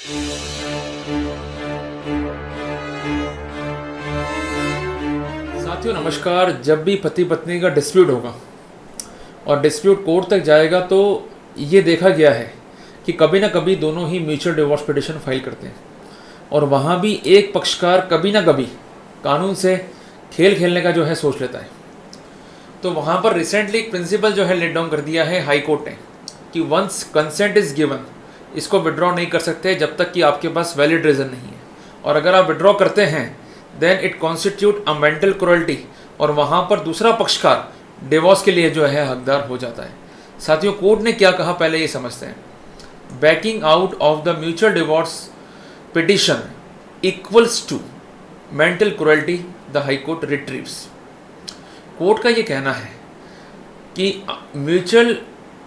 साथियों नमस्कार। जब भी पति पत्नी का डिस्प्यूट होगा और डिस्प्यूट कोर्ट तक जाएगा तो ये देखा गया है कि कभी ना कभी दोनों ही म्यूचुअल डिवोर्स पिटिशन फाइल करते हैं और वहाँ भी एक पक्षकार कभी ना कभी कानून से खेल खेलने का जो है सोच लेता है। तो वहाँ पर रिसेंटली एक प्रिंसिपल जो है लेट डाउन कर दिया है हाई कोर्ट ने कि वंस कंसेंट इज़ गिवन, इसको विड्रॉ नहीं कर सकते जब तक कि आपके पास वैलिड रीज़न नहीं है, और अगर आप विड्रॉ करते हैं then it constitute a mental cruelty और वहाँ पर दूसरा पक्षकार डिवोर्स के लिए जो है हकदार हो जाता है। साथियों कोर्ट ने क्या कहा पहले ये समझते हैं। Backing out of the mutual divorce petition equals to mental cruelty, the high court retrieves. Court का ये कहना है कि म्यूचुअल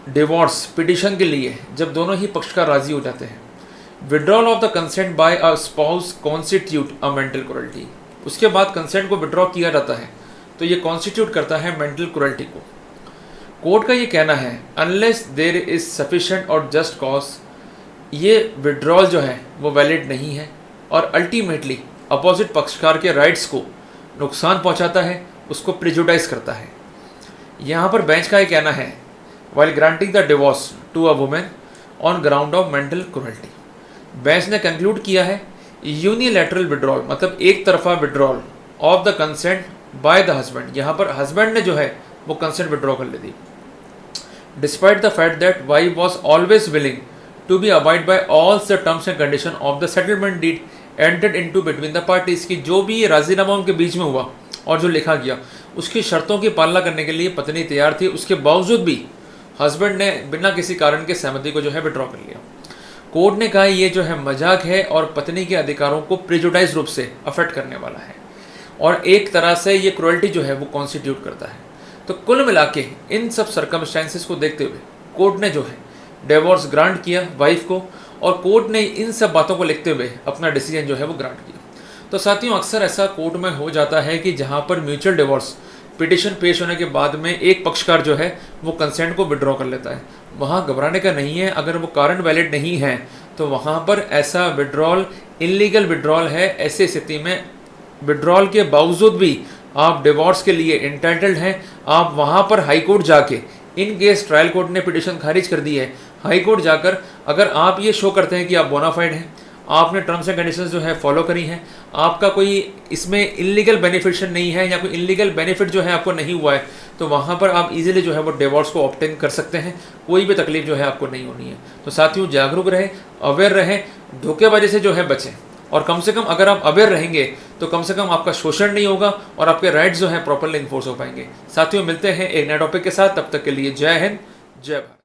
डिवोर्स पिटिशन के लिए जब दोनों ही पक्षकार राजी हो जाते हैं, withdrawal of the consent by a spouse constitute a mental cruelty, उसके बाद कंसेंट को विड्रॉ किया जाता है तो ये कॉन्स्टिट्यूट करता है मेंटल क्रुएल्टी को। कोर्ट का ये कहना है अनलेस देयर इज सफिशिएंट और जस्ट कॉज, ये विड्रॉल जो है वो वैलिड नहीं है और अल्टीमेटली अपोजिट पक्षकार के राइट्स को नुकसान पहुंचाता है, उसको प्रिजुडाइज करता है। यहाँ पर बेंच का ये कहना है while granting the divorce to a women on ground of mental cruelty, bench ने कंक्लूड किया है यूनिलैटरल विड्रॉल मतलब एक तरफा withdrawal of the consent by the husband, यहाँ पर हस्बैंड ने जो है वो कंसेंट विड्रॉ कर ली थी despite the fact that wife was always willing to be abide by all the terms and condition of the settlement deed entered into between the parties की जो भी ये राजीनामा उनके बीच में हुआ और जो लिखा गया उसकी शर्तों की पालना करने के लिए पत्नी तैयार थी। उसके बावजूद भी हस्बैंड ने बिना किसी कारण के सहमति को जो है विड्रॉ कर लिया। कोर्ट ने कहा ये जो है मजाक है और पत्नी के अधिकारों को प्रिजुडाइज रूप से अफेक्ट करने वाला है और एक तरह से ये क्रुएल्टी जो है वो कॉन्स्टिट्यूट करता है। तो कुल मिला के इन सब सर्कमस्टेंसेस को देखते हुए कोर्ट ने जो है डिवोर्स ग्रांट किया वाइफ को और कोर्ट ने इन सब बातों को लिखते हुए अपना डिसीजन जो है वो ग्रांट किया। तो साथियों अक्सर ऐसा कोर्ट में हो जाता है कि जहाँ पर म्यूचुअल डिवोर्स पिटिशन पेश होने के बाद में एक पक्षकार जो है वो कंसेंट को विड्रॉ कर लेता है, वहाँ घबराने का नहीं है। अगर वो कारण वैलिड नहीं है तो वहाँ पर ऐसा विड्रॉल इलीगल विड्रॉल है। ऐसी स्थिति में विड्रॉल के बावजूद भी आप डिवोर्स के लिए इंटाइटल्ड हैं। आप वहाँ पर हाई कोर्ट जाके, इन केस ट्रायल कोर्ट ने पिटिशन खारिज कर दी है, हाई कोर्ट जाकर अगर आप ये शो करते हैं कि आप बोनाफाइड हैं, आपने टर्म्स एंड कंडीशंस जो है फॉलो करी हैं, आपका कोई इसमें इलीगल बेनिफिशियल नहीं है या कोई इलीगल बेनिफिट जो है आपको नहीं हुआ है, तो वहाँ पर आप इजीली जो है वो डिवोर्स को ऑब्टेन कर सकते हैं। कोई भी तकलीफ जो है आपको नहीं होनी है। तो साथियों जागरूक रहें, अवेयर रहें, धोखेबाजी से जो है बचें और कम से कम अगर आप अवेयर रहेंगे तो कम से कम आपका शोषण नहीं होगा और आपके राइट्स जो है प्रॉपरली इन्फोर्स हो पाएंगे। साथियों मिलते हैं एक नए टॉपिक के साथ, तब तक के लिए जय हिंद जय भारत।